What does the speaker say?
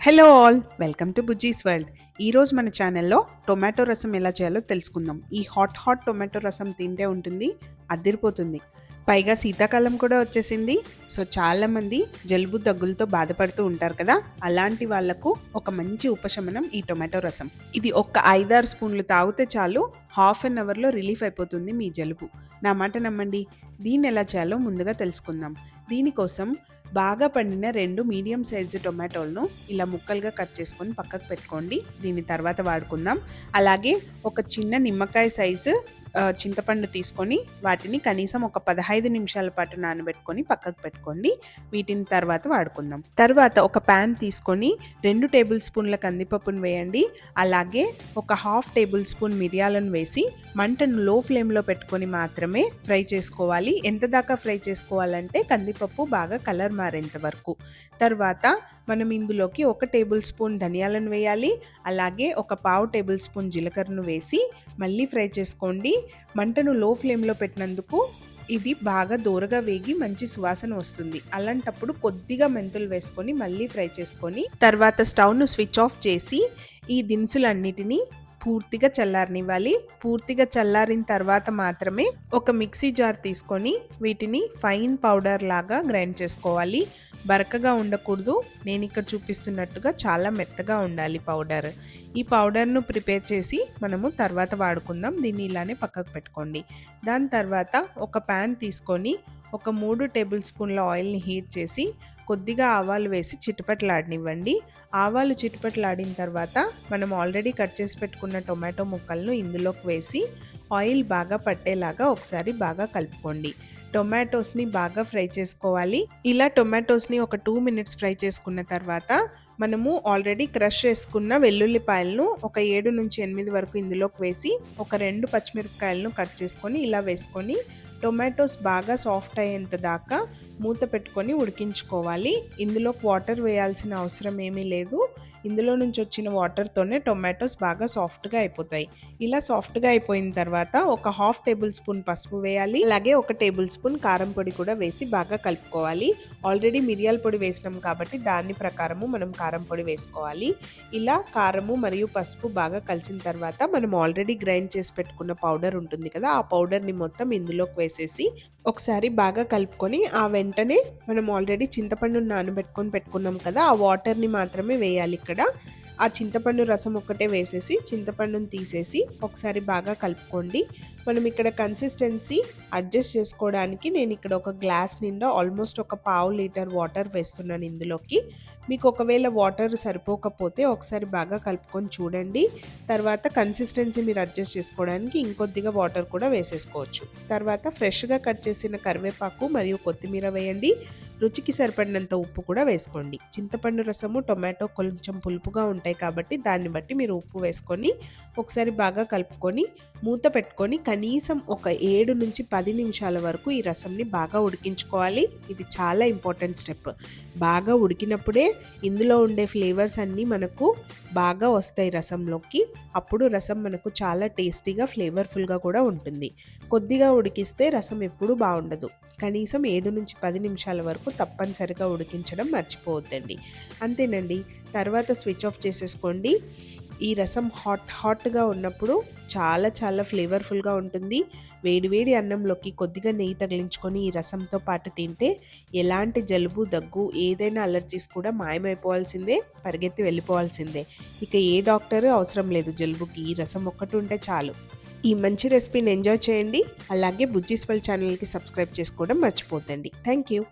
Hello all, welcome to బుజ్జీస్ world. ఈరోజు మన ఛానల్లో టొమాటో రసం ఎలా చేయాలో తెలుసుకుందాం. ఈ హాట్ టొమాటో రసం తింటే ఉంటుంది, అదిరిపోతుంది. పైగా శీతాకాలం కూడా వచ్చేసింది. సో చాలామంది జలుబు దగ్గులతో బాధపడుతూ ఉంటారు కదా, అలాంటి వాళ్లకు ఒక మంచి ఉపశమనం ఈ టొమాటో రసం. ఇది ఒక్క 5-6 స్పూన్లు తాగితే చాలు, హాఫ్ అన్ అవర్లో రిలీఫ్ అయిపోతుంది మీ జలుబు. నా మాట నమ్మండి. దీన్ని ఎలా చేయాలో ముందుగా తెలుసుకుందాం. దీనికోసం బాగా పండిన 2 మీడియం సైజు టొమాటోలను ఇలా ముక్కలుగా కట్ చేసుకొని పక్కకు పెట్టుకోండి. దీని తర్వాత వాడుకుందాం. అలాగే ఒక చిన్న నిమ్మకాయ సైజు చింతపండు తీసుకొని వాటిని కనీసం ఒక 15 నిమిషాల పాటు నానబెట్టుకొని పక్కకు పెట్టుకోండి. వీటిని తర్వాత వాడుకుందాం. తర్వాత ఒక ప్యాన్ తీసుకొని 2 టేబుల్ స్పూన్ల కందిపప్పును వేయండి. అలాగే ఒక హాఫ్ టేబుల్ స్పూన్ మిరియాలను వేసి మంటను లో ఫ్లేమ్లో పెట్టుకొని మాత్రమే ఫ్రై చేసుకోవాలి. ఎంత దాకా ఫ్రై చేసుకోవాలంటే కందిపప్పు బాగా కలర్ మారేంత వరకు. తర్వాత మనం ఇందులోకి 1 టేబుల్ స్పూన్ ధనియాలను వేయాలి. అలాగే ఒక పావు టేబుల్ స్పూన్ జీలకర్రను వేసి మళ్ళీ ఫ్రై చేసుకోండి. మంటను లో ఫ్లేమ్లో పెట్టినందుకు ఇది బాగా దూరగా వేగి మంచి సువాసన వస్తుంది. అలాంటప్పుడు కొద్దిగా మెంతులు వేసుకొని మళ్ళీ ఫ్రై చేసుకొని తర్వాత స్టవ్ను స్విచ్ ఆఫ్ చేసి ఈ దినుసులన్నిటినీ పూర్తిగా చల్లారనివ్వాలి. పూర్తిగా చల్లారిన తర్వాత మాత్రమే ఒక మిక్సీ జార్ తీసుకొని వీటిని ఫైన్ పౌడర్ లాగా గ్రైండ్ చేసుకోవాలి. బరకగా ఉండకూడదు. నేను ఇక్కడ చూపిస్తున్నట్టుగా చాలా మెత్తగా ఉండాలి పౌడర్. ఈ పౌడర్ను ప్రిపేర్ చేసి మనము తర్వాత వాడుకుందాం. దీన్ని ఇలానే పక్కకు పెట్టుకోండి. దాని తర్వాత ఒక ప్యాన్ తీసుకొని ఒక 3 టేబుల్ స్పూన్ల ఆయిల్ని హీట్ చేసి కొద్దిగా ఆవాలు వేసి చిటపటలాడనివ్వండి. ఆవాలు చిటపటలాడిన తర్వాత మనం ఆల్రెడీ కట్ చేసి పెట్టుకున్న టొమాటో ముక్కలను ఇందులోకి వేసి ఆయిల్ బాగా పట్టేలాగా ఒకసారి బాగా కలుపుకోండి. టొమాటోస్ని బాగా ఫ్రై చేసుకోవాలి. ఇలా టొమాటోస్ని ఒక 2 మినిట్స్ ఫ్రై చేసుకున్న తర్వాత మనము ఆల్రెడీ క్రష్ చేసుకున్న వెల్లుల్లిపాయలను ఒక 7 నుంచి 8 వరకు ఇందులోకి వేసి ఒక 2 పచ్చిమిరపకాయలను కట్ చేసుకొని ఇలా వేసుకొని టొమాటోస్ బాగా సాఫ్ట్ అయ్యేంత దాకా మూత పెట్టుకొని ఉడికించుకోవాలి. ఇందులోకి వాటర్ వేయాల్సిన అవసరం ఏమీ లేదు. ఇందులో నుంచి వచ్చిన వాటర్తోనే టొమాటోస్ బాగా సాఫ్ట్గా అయిపోతాయి. ఇలా సాఫ్ట్గా అయిపోయిన తర్వాత ఒక హాఫ్ టేబుల్ స్పూన్ పసుపు వేయాలి. అలాగే 1 టేబుల్ స్పూన్ కారం పొడి కూడా వేసి బాగా కలుపుకోవాలి. ఆల్రెడీ మిరియాల పొడి వేసినాం కాబట్టి దాని ప్రకారము మనం కారం పొడి వేసుకోవాలి. ఇలా కారము మరియు పసుపు బాగా కలిసిన తర్వాత మనం ఆల్రెడీ గ్రైండ్ చేసి పెట్టుకున్న పౌడర్ ఉంటుంది కదా, ఆ పౌడర్ని మొత్తం ఇందులోకి వేసేసి ఒకసారి బాగా కలుపుకొని ఆ వెంటనే మనం ఆల్రెడీ చింతపండుని నానబెట్టుకొని పెట్టుకున్నాం కదా, ఆ వాటర్ని మాత్రమే వేయాలి. ఇక్కడ ఆ చింతపండు రసం ఒక్కటే వేసేసి చింతపండుని తీసేసి ఒకసారి బాగా కలుపుకోండి. మనం ఇక్కడ కన్సిస్టెన్సీ అడ్జస్ట్ చేసుకోవడానికి నేను ఇక్కడ ఒక గ్లాస్ నిండా ఆల్మోస్ట్ ఒక పావు లీటర్ వాటర్ వేస్తున్నాను ఇందులోకి. మీకు ఒకవేళ వాటర్ సరిపోకపోతే ఒకసారి బాగా కలుపుకొని చూడండి. తర్వాత కన్సిస్టెన్సీ మీరు అడ్జస్ట్ చేసుకోవడానికి ఇంకొద్దిగా వాటర్ కూడా వేసేసుకోవచ్చు. తర్వాత ఫ్రెష్గా కట్ చేసిన కరివేపాకు మరియు కొత్తిమీర వేయండి. రుచికి సరిపడినంత ఉప్పు కూడా వేసుకోండి. చింతపండు రసము టొమాటో కొంచెం పులుపుగా ఉంటాయి కాబట్టి దాన్ని బట్టి మీరు ఉప్పు వేసుకొని ఒకసారి బాగా కలుపుకొని మూత పెట్టుకొని కనీసం ఒక 7 నుంచి 10 నిమిషాల వరకు ఈ రసంని బాగా ఉడికించుకోవాలి. ఇది చాలా ఇంపార్టెంట్ స్టెప్. బాగా ఉడికినప్పుడే ఇందులో ఉండే ఫ్లేవర్స్ అన్నీ మనకు బాగా వస్తాయి రసంలోకి. అప్పుడు రసం మనకు చాలా టేస్టీగా ఫ్లేవర్ఫుల్గా కూడా ఉంటుంది. కొద్దిగా ఉడికిస్తే రసం ఎప్పుడూ బాగుండదు. కనీసం 7 నుంచి 10 నిమిషాల వరకు తప్పనిసరిగా ఉడికించడం మర్చిపోవద్దండి. అంతేనండి. తర్వాత స్విచ్ ఆఫ్ చేసేసుకోండి. ఈ రసం హాట్గా ఉన్నప్పుడు చాలా ఫ్లేవర్ఫుల్గా ఉంటుంది. వేడివేడి అన్నంలోకి కొద్దిగా నెయ్యి తగిలించుకొని ఈ రసంతో పాటు తింటే ఎలాంటి జలుబు దగ్గు ఏదైనా అలర్జీస్ కూడా మాయమైపోవాల్సిందే, పరిగెత్తి వెళ్ళిపోవాల్సిందే. ఇక ఏ డాక్టరు అవసరం లేదు జలుబుకి. ఈ రసం ఒక్కటి ఉంటే చాలు. ఈ మంచి రెసిపీని ఎంజాయ్ చేయండి. అలాగే బుజ్జీస్ వరల్డ్ ఛానల్కి సబ్స్క్రైబ్ చేసుకోవడం మర్చిపోతండి. Thank you.